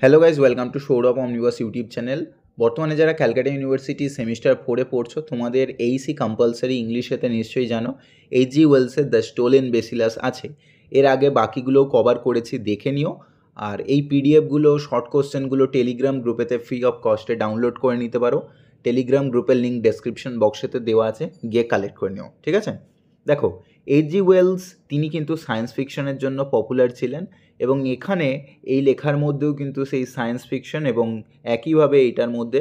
Hello guys, welcome to Sourav omnibus YouTube channel. বর্তমানে যারা Calcutta university semester 4-এ পড়ছো, তোমাদের এইসি কম্পালসারি ইংলিশেতে নিশ্চয়ই জানো। এইচজি ওয়েলসের দ্য স্টোলেন বেসিলাস আছে। এর আগে বাকিগুলোও কভার করেছি, দেখে নিও। আর এই পিডিএফগুলো, শর্ট কোশ্চেনগুলো টেলিগ্রাম গ্রুপেতে ফ্রি অফ কস্টে ডাউনলোড করে নিতে পারো। টেলিগ্রাম গ্রুপের লিঙ্ক ডেসক্রিপশন বক্সেতে দেওয়া আছে, গিয়ে কালেক্ট করে নিও, ঠিক আছে? দেখো, এইচজি ওয়েলস তিনি কিন্তু সায়েন্স ফিকশনের জন্য পপুলার ছিলেন, এবং এখানে এই লেখার মধ্যেও কিন্তু সেই সায়েন্স ফিকশন এবং একইভাবে এটার মধ্যে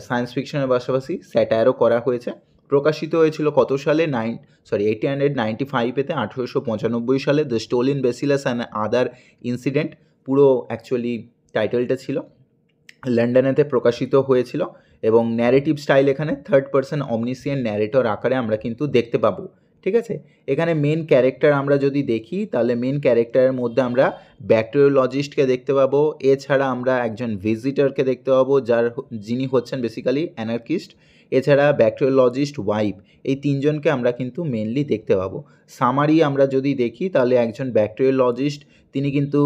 সায়েন্স ফিকশনের পাশাপাশি স্যাটায়ারও করা হয়েছে। প্রকাশিত হয়েছিল কত সালে? 1895-এতে, 1895 সালে, the stolen bacillus and other incident, পুরো অ্যাকচুয়ালি টাইটেলটা ছিল। লন্ডনেতে প্রকাশিত হয়েছিল, এবং ন্যারেটিভ স্টাইল এখানে থার্ড পারসন অমনিসিয়েন্ট ন্যারেটর আকারে আমরা কিন্তু দেখতে পাবো, ঠিক আছে? এখানে মেন ক্যারেক্টার আমরা যদি দেখি, তাহলে মেন ক্যারেক্টারের মধ্যে আমরা ব্যাকটেরিওলজিস্টকে দেখতে পাবো। এছাড়া আমরা একজন ভিজিটরকে দেখতে পাবো, যিনি হচ্ছেন বেসিক্যালি অ্যানার্কিস্ট। এছাড়া ব্যাকটেরিওলজিস্ট ওয়াইফ, এই তিনজনকে আমরা কিন্তু মেনলি দেখতে পাবো। সামারি আমরা যদি দেখি, তাহলে একজন ব্যাকটেরিওলজিস্ট তিনি কিন্তু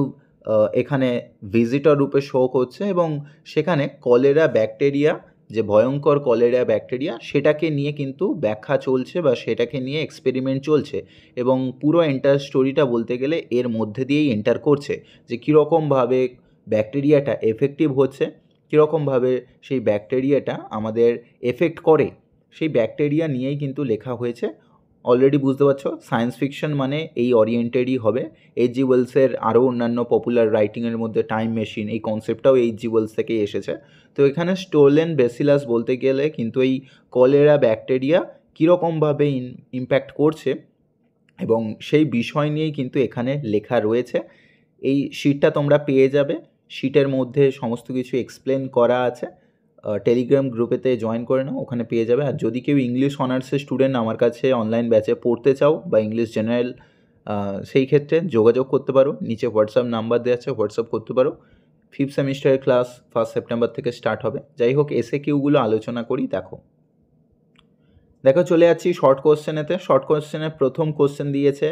এখানে ভিজিটর রূপে শো করছে, এবং সেখানে কলেরা ব্যাকটেরিয়া, যে ভয়ঙ্কর কলেরা ব্যাকটেরিয়া, সেটাকে নিয়ে কিন্তু ব্যাখ্যা চলছে বা সেটাকে নিয়ে এক্সপেরিমেন্ট চলছে। এবং পুরো এন্টার স্টোরিটা বলতে গেলে এর মধ্যে দিয়েই এন্টার করছে, যে কীরকমভাবে ব্যাকটেরিয়াটা এফেক্টিভ হচ্ছে, কীরকমভাবে সেই ব্যাকটেরিয়াটা আমাদের এফেক্ট করে, সেই ব্যাকটেরিয়া নিয়েই কিন্তু লেখা হয়েছে। অলরেডি বুঝতে পারছো, সায়েন্স ফিকশন মানে এই ওরিয়েন্টেডই হবে। এইচজি ওয়েলসের আরও অন্যান্য পপুলার রাইটিংয়ের মধ্যে টাইম মেশিন, এই কনসেপ্টটাও এইচজি ওয়েলস থেকেই এসেছে। তো এখানে স্টোলেন বেসিলাস বলতে গেলে কিন্তু এই কলেরা ব্যাকটেরিয়া কীরকমভাবে ইম্প্যাক্ট করছে, এবং সেই বিষয় নিয়েই কিন্তু এখানে লেখা রয়েছে। এই শিটটা তোমরা পেয়ে যাবে, শিটের মধ্যে সমস্ত কিছু এক্সপ্লেন করা আছে। টেলিগ্রাম গ্রুপেতে জয়েন করে নাও, ওখানে পেয়ে যাবে। আর যদি কেউ ইংলিশ অনার্সের স্টুডেন্ট আমার কাছে অনলাইন ব্যাচে পড়তে চাও, বা ইংলিশ জেনারেল, সেই ক্ষেত্রে যোগাযোগ করতে পারো। নিচে হোয়াটসঅ্যাপ নাম্বার দেওয়া আছে, হোয়াটসঅ্যাপ করতে পারো। 5th সেমিস্টারের ক্লাস 1 সেপ্টেম্বর থেকে স্টার্ট হবে। যাই হোক, এসে কিউগুলো আলোচনা করি। দেখো চলে যাচ্ছি শর্ট কোশ্চেনেতে। শর্ট কোশ্চেনের প্রথম কোশ্চেন দিয়েছে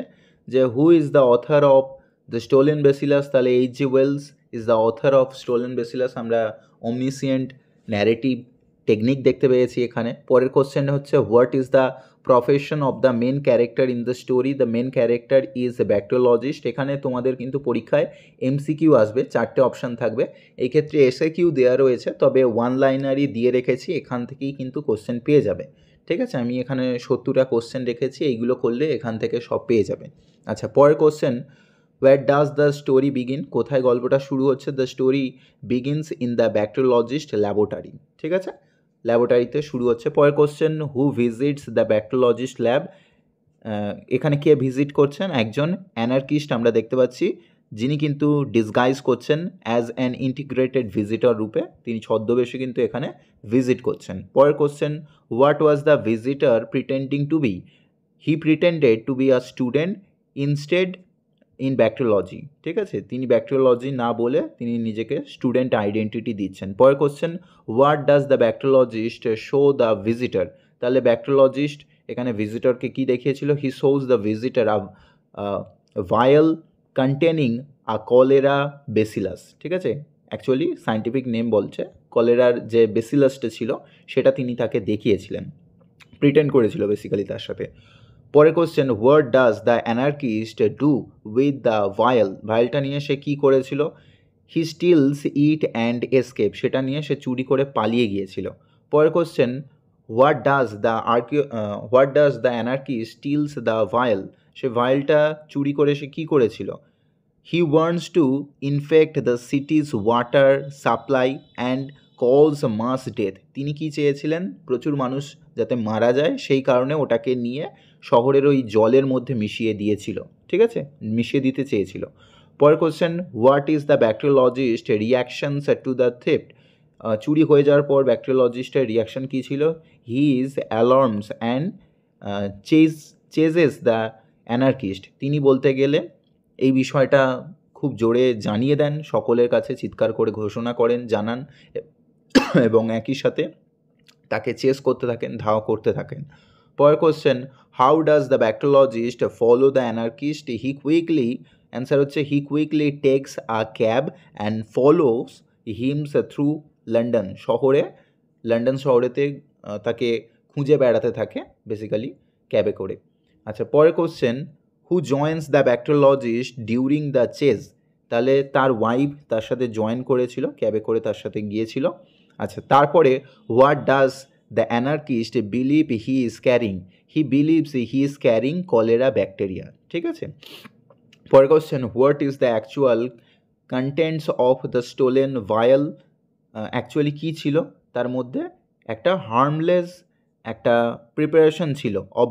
যে who is the author of the stolen bacillus. তাহলে HG Wells is the author of stolen bacillus. আমরা অমনিসিয়েন্ট ন্যারেটিভ টেকনিক দেখতে পেয়েছি এখানে। পরের কোশ্চেন হচ্ছে what is the profession of the main character in the story. The main character is a bacteriologist. এখানে তোমাদের কিন্তু পরীক্ষায় এমসিকিউ আসবে, 4টে অপশান থাকবে। এই ক্ষেত্রে এসএকিউ দেওয়া রয়েছে, তবে ওয়ান লাইনারই দিয়ে রেখেছি, এখান থেকেই কিন্তু কোশ্চেন পেয়ে যাবে, ঠিক আছে? আমি এখানে 70টা কোশ্চেন রেখেছি, এইগুলো করলে এখান থেকে সব পেয়ে যাবে। আচ্ছা, পরের question, where does the story begin. কোথায় গল্পটা শুরু হচ্ছে? The story begins in the bacteriologist laboratory, ঠিক আছে? ল্যাবরেটরিতে শুরু হচ্ছে। পরের question, who visits the bacteriologist lab. এখানে কে ভিজিট করছেন? একজন অ্যানার্কিস্ট আমরা দেখতে পাচ্ছি, যিনি কিন্তু ডিসগাইজ করছেন অ্যাজ অ্যান ইন্টিগ্রেটেড ভিজিটর রূপে, তিনি ছদ্মবেশে কিন্তু এখানে ভিজিট করছেন। পরের question, what was the visitor pretending to be. He pretended to be a student instead in bacteriology, ঠিক আছে? তিনি ব্যাকটেরিওলজি না বলে তিনি নিজেকে স্টুডেন্ট আইডেন্টিটি দিচ্ছেন। পরের question, what does the bacteriologist show the visitor. তাহলে ব্যাকটেরিওলজিস্ট এখানে ভিজিটরকে কি দেখিয়েছিল? হি shows the visitor ভায়াল containing a cholera bacillus, ঠিক আছে? অ্যাকচুয়ালি সায়েন্টিফিক নেম বলছে, কলেরার যে বেসিলাসটা ছিল সেটা তিনি তাকে দেখিয়েছিলেন, প্রিটেন্ড করেছিল বেসিক্যালি তার সাথে। পরের question, what does the anarchist do with the ভায়ালটা নিয়ে সে কী করেছিল? He steals it and escape, সেটা নিয়ে সে চুরি করে পালিয়ে গিয়েছিল। পরের question, what does the anarchist steals the vial. সে ভায়ালটা চুরি করে সে কী করেছিল? He wants to infect the city's water supply and calls mass death. তিনি কি চেয়েছিলেন? প্রচুর মানুষ যাতে মারা যায়, সেই কারণে ওটাকে নিয়ে শহরের ওই জলের মধ্যে মিশিয়ে দিয়েছিল, ঠিক আছে? মিশিয়ে দিতে চেয়েছিল। পরের question, what is the bacteriologist reactions to the theft. চুরি হয়ে যাওয়ার পর ব্যাকটেরিওলজিস্টের রিয়াকশন কী ছিল? He is alarms and chases the anarchist. তিনি বলতে গেলে এই বিষয়টা খুব জোরে জানিয়ে দেন, সকলের কাছে চিৎকার করে ঘোষণা করেন, জানান, এবং একই সাথে তাকে চেস করতে থাকেন, ধাওয়া করতে থাকেন। পরের question, how does the bacteriologist follow the anarchist. He quickly answer হচ্ছে he quickly takes a cab and follows hims through London. London শহরেতে তাকে খুঁজে বেড়াতে থাকে বেসিক্যালি ক্যাবে করে। আচ্ছা, পরের question, who joins the bacteriologist during the chase? তাহলে তার ওয়াইফ তার সাথে জয়েন করেছিল, ক্যাবে করে তার সাথে গিয়েছিল। আচ্ছা, তারপরে what does the anarchist believe he is carrying? He believes he is carrying cholera bacteria. ঠিক আছে, পরের question, what is the actual contents of the stolen vial? Actually কী ছিল তার মধ্যে? একটা হার্মলেস একটা প্রিপারেশন ছিল অফ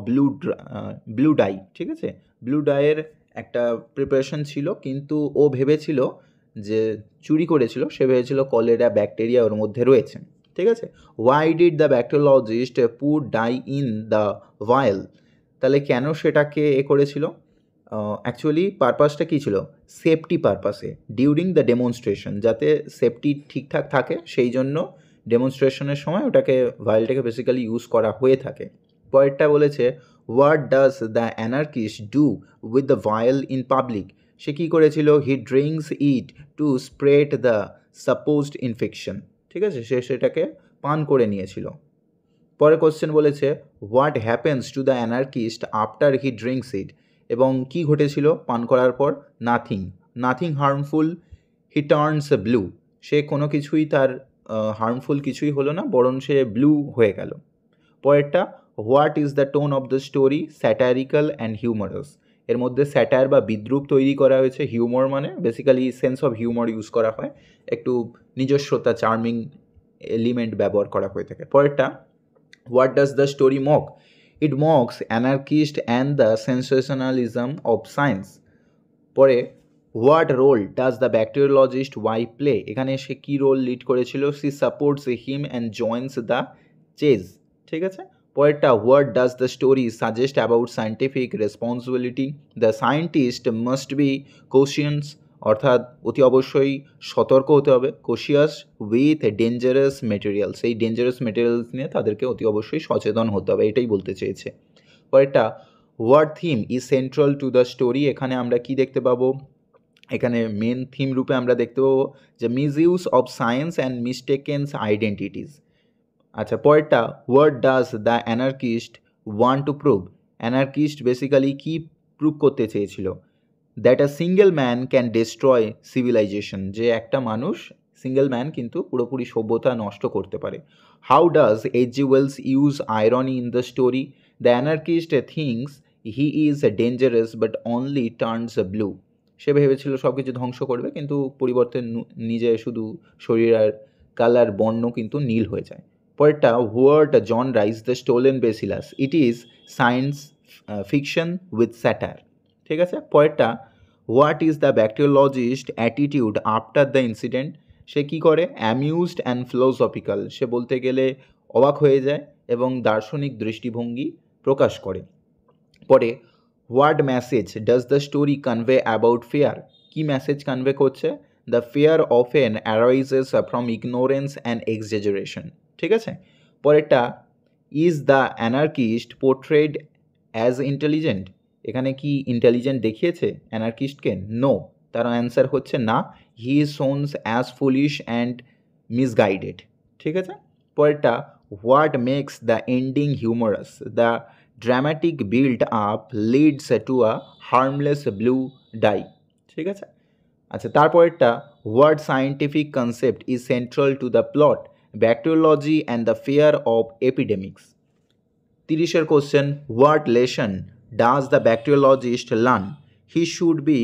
ব্লু ডাই। ঠিক আছে, ব্লু ডাইয়ের একটা প্রিপারেশন ছিল, কিন্তু ও ভেবেছিল যে চুরি করেছিল, সে ভেবেছিল কলেরা ব্যাকটেরিয়া ওর মধ্যে রয়েছে। ঠিক আছে, why did the bacteriologist put dye in the vial? তাহলে কেন সেটাকে করেছিল? অ্যাকচুয়ালি পারপাসটা কী ছিল? সেফটি পারপাসে, ডিউরিং দ্য ডেমনস্ট্রেশন, যাতে সেফটি ঠিকঠাক থাকে সেই জন্য ডেমনস্ট্রেশনের সময় ওটাকে ভায়ালটাকে বেসিক্যালি ইউজ করা হয়ে থাকে। পরেরটা বলেছে, what does the anarchist do with the vial in public? সে কী করেছিল? He drinks it to spread the supposed infection. ঠিক আছে, সে সেটাকে পান করে নিয়েছিল। পরের কোশ্চেন বলেছে, what happens to the anarchist after he drinks it? এবং কী ঘটেছিল পান করার পর? Nothing harmful, he turns blue. সে কোনো কিছুই তার হার্মফুল কিছুই হলো না, বরং সে ব্লু হয়ে গেল। পরেরটা, what is the tone of the story? Satirical and humorous. এর মধ্যে স্যাটায়ার বা বিদ্রূপ তৈরি করা হয়েছে, হিউমর মানে basically sense of humour use করা হয়, একটু নিজস্বতা চার্মিং এলিমেন্ট ব্যবহার করা হয়ে থাকে। পরেরটা, what does the story mock? It mocks anarchist and the sensationalism of science. পরে, what role does the bacteriologist wife play? এখানে সে কী রোল লিড করেছিল? she supports him and joins the chase. ঠিক আছে, পরেরটা, what does the story suggest about scientific responsibility? The scientist must be cautious, অর্থাৎ অতি অবশ্যই সতর্ক হতে হবে, কোশিয়াস উইথ ডেঞ্জারাস মেটেরিয়ালস, এই ডেঞ্জারাস মেটেরিয়ালস নিয়ে তাদেরকে অতি অবশ্যই সচেতন হতে হবে, এটাই বলতে চেয়েছে। পরেরটা, what theme is central to the story? এখানে আমরা কি দেখতে পাবো? এখানে মেন থিম রূপে আমরা দেখতে পাবো যে misuse of science and mistakens identities. আচ্ছা, পরেরটা, what does the anarchist want to prove? Anarchist basically কি প্রুভ করতে চেয়েছিল? That a single man can destroy civilisation, যে একটা মানুষ সিঙ্গেল ম্যান কিন্তু পুরোপুরি সভ্যতা নষ্ট করতে পারে। How does HG. Wells use irony in the story? The anarchist thinks he is dangerous but only turns blue. সে ভেবেছিল সব কিছু ধ্বংস করবে, কিন্তু পরিবর্তে নিজে শুধু শরীর আর কালার বর্ণ কিন্তু নীল হয়ে যায়। পরেরটা, what genre is the stolen bacillus? It is science fiction with satire. ঠিক আছে, পরেরটা, what is the bacteriologist attitude after the incident? সে কী করে? অ্যামিউজড অ্যান্ড ফিলোসফিক্যাল, সে বলতে গেলে অবাক হয়ে যায় এবং দার্শনিক দৃষ্টিভঙ্গি প্রকাশ করে। পরে, what message does the story convey about fear? কী মেসেজ কনভে করছে? The fear often arises from ignorance and exaggeration. ঠিক আছে, পরেরটা, is the anarchist portrayed as intelligent? এখানে কি ইন্টেলিজেন্ট দেখিয়েছে অ্যানার্কিস্টকে? নো, তার অ্যান্সার হচ্ছে না, he is shown as foolish and misguided. ঠিক আছে, পরেরটা, what makes the ending humorous? The dramatic build up leads to a harmless blue dye. ঠিক আছে, আচ্ছা, তারপরেরটা, what scientific concept is central to the plot? Bacteriology and the fear of epidemics. 30-এর question, what lesson does the bacteriologist learn? He should be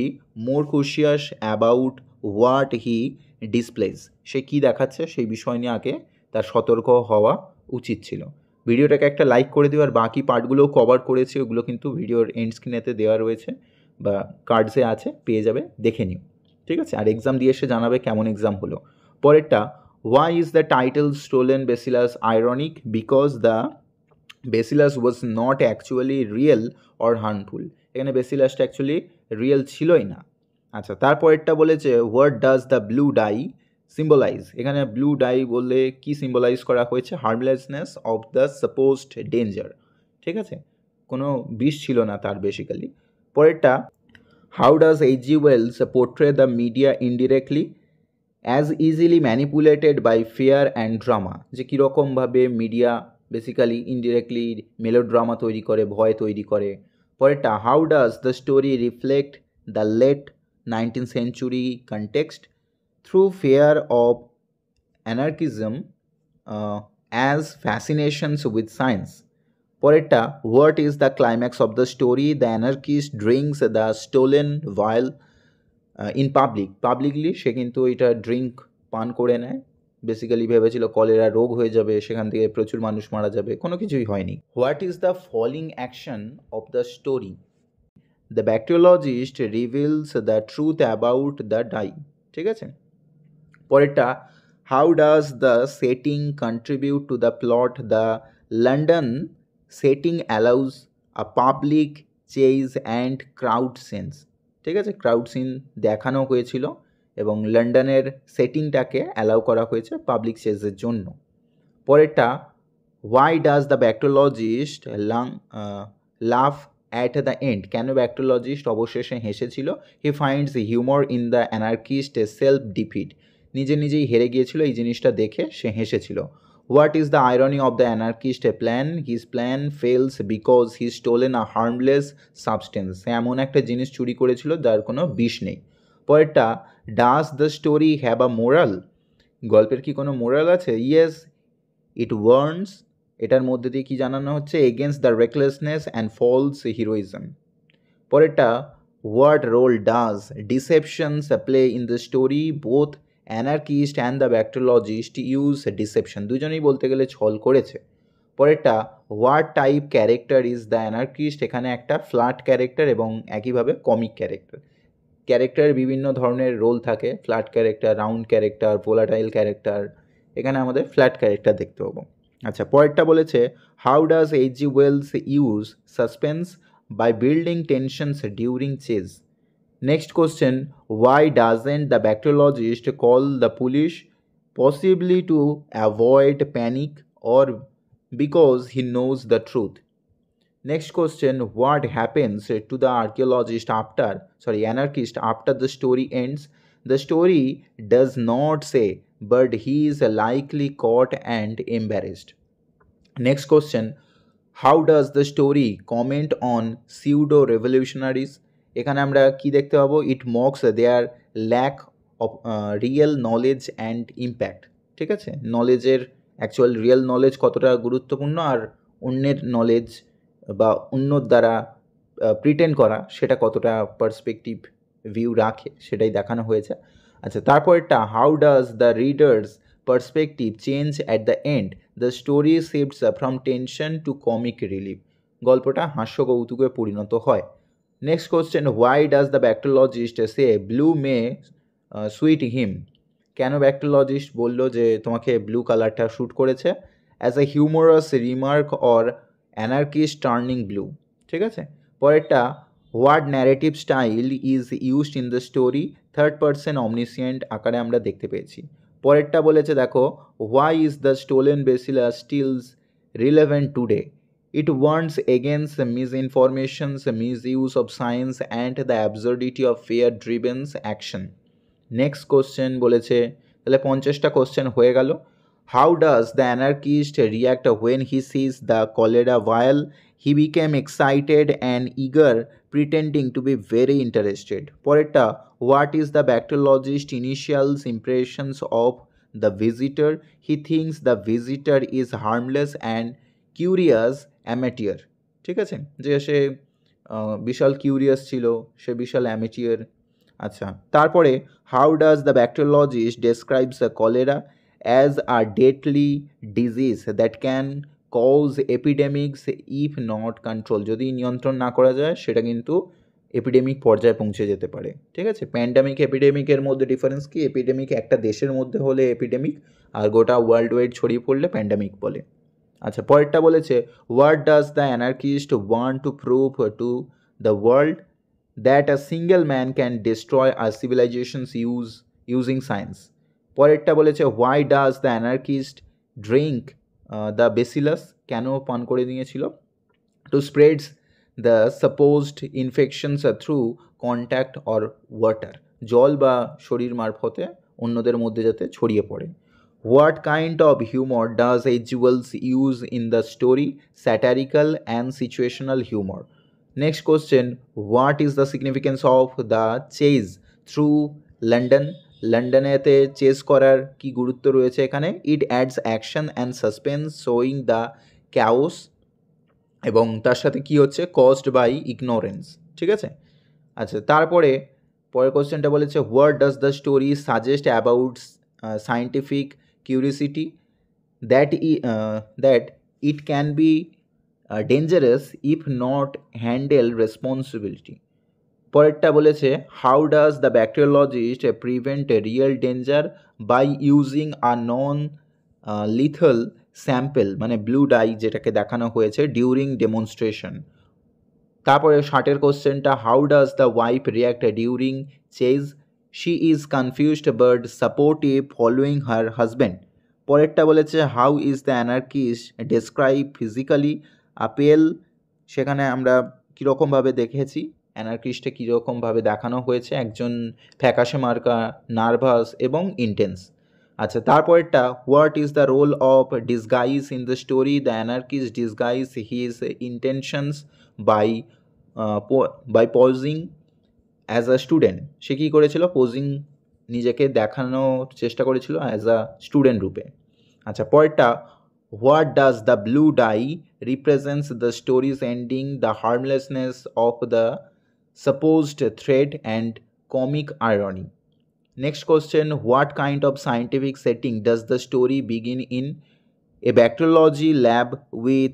more cautious about what he displays. সে কী দেখাচ্ছে সেই বিষয় নিয়ে আগে তার সতর্ক হওয়া উচিত ছিল। ভিডিওটাকে একটা লাইক করে দিও, আর বাকি পার্টগুলোও কভার করেছি, ওগুলো কিন্তু ভিডিওর এন্ড স্ক্রিনেতে দেওয়া রয়েছে বা কার্ডসে আছে, পেয়ে যাবে, দেখে নিও। ঠিক আছে, আর এক্সাম দিয়ে এসে জানাবে কেমন এক্সাম হলো। পরেরটা, why is the title stolen bacillus ironic? Because the bacillus was not actually real or harmful. এখানে বেসিলাসটা অ্যাকচুয়ালি রিয়েল ছিলই না। আচ্ছা, তারপরেরটা বলেছে, what does the blue dye symbolise? এখানে ব্লু ডাই বললে কি সিম্বলাইজ করা হয়েছে? Harmlessness of the supposed danger. ঠিক আছে, কোনো বিষ ছিল না তার বেসিক্যালি। পরেরটা, how does H G Wells portray the media indirectly as easily manipulated by fear and drama, যে কীরকমভাবে মিডিয়া বেসিক্যালি ইনডিরেক্টলি মেলোড্রামা তৈরি করে, ভয় তৈরি করে। পরেরটা, how does the story reflect the late 19th century context through fear of anarchism as fascinations with science. পরেরটা, what is the climax of the story, the anarchist drinks the stolen vial in publicly, সে কিন্তু এটা drink পান করে নেয়, basically ভেবেছিল cholera রোগ হয়ে যাবে, সেখান থেকে প্রচুর মানুষ মারা যাবে, কোনো কিছুই হয়নি। What is the falling action of the story, the bacteriologist reveals the truth about the dye. ঠিক আছে। পরেরটা, how does the setting contribute to the plot, the London setting allows a public chase and crowd sense. ঠিক আছে, crowd scene দেখানো হয়েছিল এবং লন্ডনের সেটিংটাকে allow করা হয়েছে পাবলিক চেজের জন্য। পরেরটা, why does the bacteriologist laugh at the end, কেন ব্যাকটেরিওলজিস্ট অবশেষে হেসেছিল? He finds humour in the anarchist self defeat, নিজেই হেরে গিয়েছিল, এই জিনিসটা দেখে সে হেসেছিল। What is the irony of the anarchist plan, his plan fails because he stolen a harmless substance, সে এমন একটা জিনিস চুরি করেছিল যার কোনো বিষ নেই। পরেরটা, does the story have a moral, গল্পের কি কোনো মোরাল আছে? ইয়েস ইট ওয়ার্নস, এটার মধ্যে দিয়ে কি জানানো হচ্ছে? Against the recklessness and false heroism. পরেরটা, what role does deceptions play in the story, both anarchist and the bacteriologist use deception, দুজনেই বলতে গেলে ছল করেছে। পরেরটা, what type character is the anarchist, এখানে একটা ফ্ল্যাট ক্যারেক্টার এবং একইভাবে কমিক ক্যারেক্টার। ক্যারেক্টারের বিভিন্ন ধরনের রোল থাকে, flat character, round character, volatile character, এখানে আমাদের ফ্ল্যাট ক্যারেক্টার দেখতে পাবো। আচ্ছা, পরেরটা বলেছে, how does H G Wells use suspense by building tensions during chase. Next question, why doesn't the bacteriologist call the police, possibly to avoid panic or because he knows the truth? Next question, what happens to the anarchist after the story ends? The story does not say, but he is likely caught and embarrassed. Next question, how does the story comment on pseudo revolutionaries? এখানে আমরা কি দেখতে পাবো? It mocks their lack of real knowledge and impact. ঠিক আছে, নলেজের actual real knowledge কতটা গুরুত্বপূর্ণ আর অন্যের নলেজ বা অন্যর দ্বারা প্রিটেন্ড করা সেটা কতটা পার্সপেক্টিভ ভিউ রাখে সেটাই দেখানো হয়েছে। আচ্ছা, তারপরেরটা, how does the readers perspective change at the end, the story shifts from tension to comic relief, গল্পটা হাস্য কৌতুকে পরিণত হয়। Next question, why does the bacteriologist say blue may suit him, কেন ব্যাকটেরিওলজিস্ট বলল যে তোমাকে ব্লু কালারটা শ্যুট করেছে? As a humorous remark or anarchist turning blue. ঠিক আছে। পরেরটা, what narrative style is used in the story, third person omniscient আকারে আমরা দেখতে পেয়েছি। পরেরটা বলেছে দেখো, why is the stolen bacillus stills relevant today, it warns against misinformation, misuse of science and the absurdity of fear-driven action. Next question বলেছে, তাহলে 50টা question হয়ে গেল। How does the anarchist react when he sees the cholera vial? He became excited and eager, pretending to be very interested. পরেরটা, what is the bacteriologist's initial impressions of the visitor? He thinks the visitor is harmless and curious amateur. ঠিক আছে, যে সে বিশাল curious ছিল, সে বিশাল amateur. আচ্ছা, তারপরে, how does the bacteriologist describes the cholera as a deadly disease that can cause epidemics if not control, যদি নিয়ন্ত্রণ না করা যায় সেটা কিন্তু এপিডেমিক পর্যায়ে পৌঁছে যেতে পারে। ঠিক আছে, প্যান্ডামিক এপিডেমিকের মধ্যে ডিফারেন্স কি? এপিডেমিক একটা দেশের মধ্যে হলে এপিডেমিক, আর গোটা ওয়ার্ল্ড ওয়াইড ছড়িয়ে পড়লে প্যান্ডামিক বলে। আচ্ছা, পরেরটা বলেছে, what does the anarchist want to prove to the world, that a single man can destroy our civilisations using science. পরেরটা বলেছে, why does the anarchist drink the bacillus, কেন পান করে নিয়েছিল? To spreads the supposed infections through contact or water, জল বা শরীর মারফতে অন্যদের মধ্যে যাতে ছড়িয়ে পড়ে। What kind of humour does H G Wells use in the story? Satirical and situational humour. Next question, what is the significance of the chase through London? লন্ডনেতে চেস করার কি গুরুত্ব রয়েছে এখানে? It adds action and suspense showing the chaos, এবং তার সাথে কি হচ্ছে? Caused by ignorance. ঠিক আছে, আচ্ছা তারপরে পরের কোশ্চেনটা বলেছে what does the story suggest about scientific curiosity? That it can be dangerous if not handle responsibility. পরেরটা বলেছে how does the bacteriologist prevent real danger by using a non lethal sample, মানে ব্লু ডাই যেটাকে দেখানো হয়েছে during demonstration. তারপরে 60-এর কোশ্চেনটা how does the wife react during chase? She is confused but supportive following her husband. পরেরটা বলেছে how is the anarchist describe physically appear? সেখানে আমরা কীরকমভাবে দেখেছি অ্যানার্কিস্টে কীরকমভাবে দেখানো হয়েছে, একজন ফ্যাকাশে মার্কা, নার্ভাস এবং ইন্টেন্স। আচ্ছা তারপরেরটা what is the role of disguise in the story? The anarchist disguise his intentions by posing as a student. সে কী করেছিল? পজিং, নিজেকে দেখানোর চেষ্টা করেছিল অ্যাজ আ স্টুডেন্ট রূপে। আচ্ছা পরেরটা what does the blue dye represents the story's ending, the harmlessness of the supposed threat and comic irony. Next question, what kind of scientific setting does the story begin in? A bacteriology lab with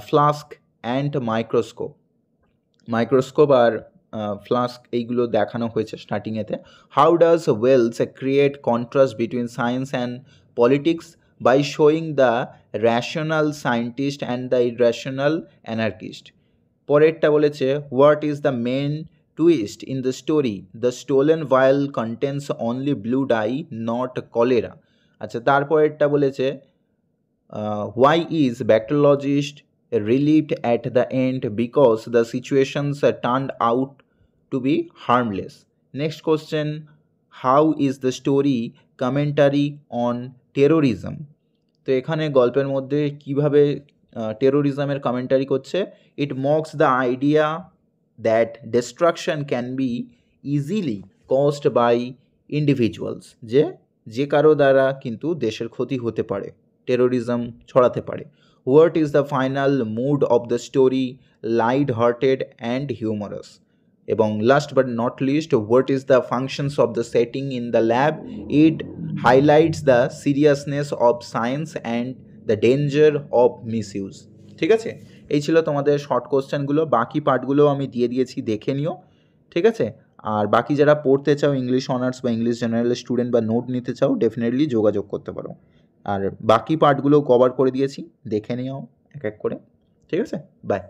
flask and microscope. Microscope আর flask এইগুলো দেখানো হয়েছে স্টার্টিংয়েতে। How does Wells create contrast between science and politics? By showing the rational scientist and the irrational anarchist. পরেরটা বলেছে what is the main twist in the story? The stolen vial contains only blue dye, not cholera. আচ্ছা তারপরেরটা বলেছে why is bacteriologist relieved at the end? Because the situations turned out to be harmless. Next question, how is the story commentary on terrorism? তো এখানে গল্পের মধ্যে কিভাবে টেরোরিজমের commentary করছে? It mocks the idea that destruction can be easily caused by individuals, যে কারো দ্বারা কিন্তু দেশের ক্ষতি হতে পারে, টেরোরিজম ছড়াতে পারে। What is the final mood of the story? Light hearted and humorous. এবং last but not least, what is the functions of the setting in the lab? It highlights the seriousness of science and the danger of misuse. ঠিক আছে, এই ছিল তোমাদের short কোশ্চেনগুলো। বাকি পার্টগুলোও আমি দিয়ে দিয়েছি, দেখে নিও। ঠিক আছে, আর বাকি যারা পড়তে চাও ইংলিশ অনার্স বা ইংলিশ জেনারেল স্টুডেন্ট বা নোট নিতে চাও ডেফিনেটলি যোগাযোগ করতে পারো। আর বাকি পার্টগুলোও কভার করে দিয়েছি, দেখে নিও এক এক করে। ঠিক আছে, বাই।